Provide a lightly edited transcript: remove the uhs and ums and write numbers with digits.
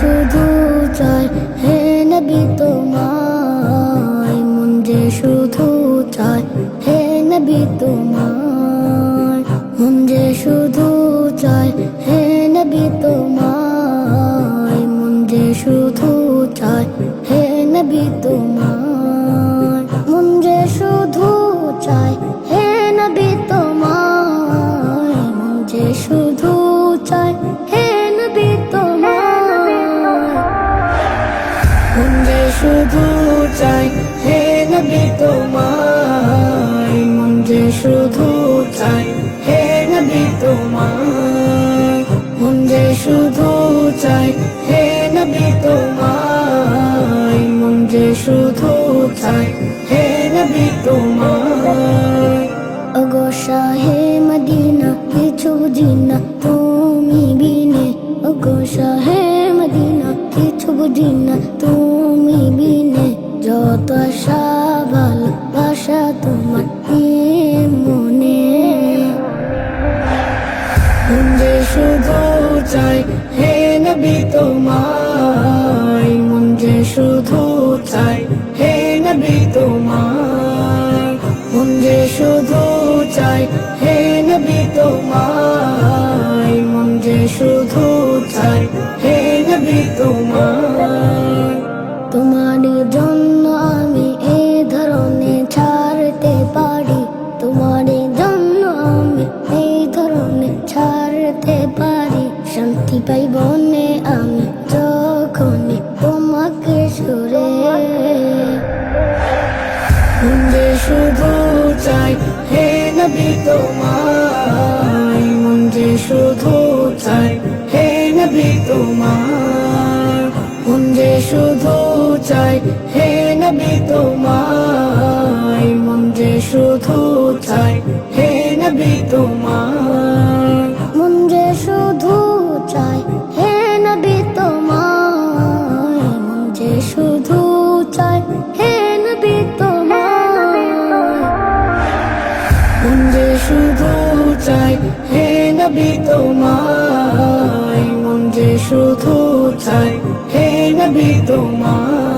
শুধু চায় হে নবী তোমায়, মন যে শুধু চায় হে নবী তোমায়, মন যে শুধু চায় হে নবী তোমায়, মন যে শুধু চায় হে নবী তোমায়, মন যে শুধু চায় হে নবী তোমায়, মন যে শুধু চায় হে নবী তোমায়, মন যে শুধু চায় হে নবী তোমায়, মন যে শুধু চায় হে নবী তোমায়, মন যে শুধু চায় হে নবী তোমায়, মন যে শুধু চায় হে নবী তোমায়। ওগো শাহে মদিনা কিছু বুঝি না তুমি বিনে, ওগো শাহে মদিনা কিছু বুঝি না তুমি বিনে, যত আশা ভালোবাসা তোমার মনে, মন যে শুধু চায় হে নবী তোমায়, মন যে শুধু চায় হে নবী তোমায়, মন যে শুধু চায় হে নবী তোমায়, মন যে শুধু চায় হে নবী তোমায়। তোমার জন্য আমি এ ধরনের ছাড়তে পারি, তোমার জন্য আমি এই ধরনের ছাড়তে পারি, শান্তি পাই বনে আমি যখন তোমাকে সুরে, মন যে শুধু চায় হে নবী তোমায়, মন যে শুধু চায় হে নবী তোমায়, মন যে শুধু চায় হে নবী তোমায়, মন যে শুধু চায় হে নবী তোমায়, মন যে শুধু চায় হে নবী তোমায়, মন যে শুধু চায় হে নবী তোমায়, মন যে শুধু চায় হে নবী তোমায়, মন যে শুধু চায় হে নবী তোমায়।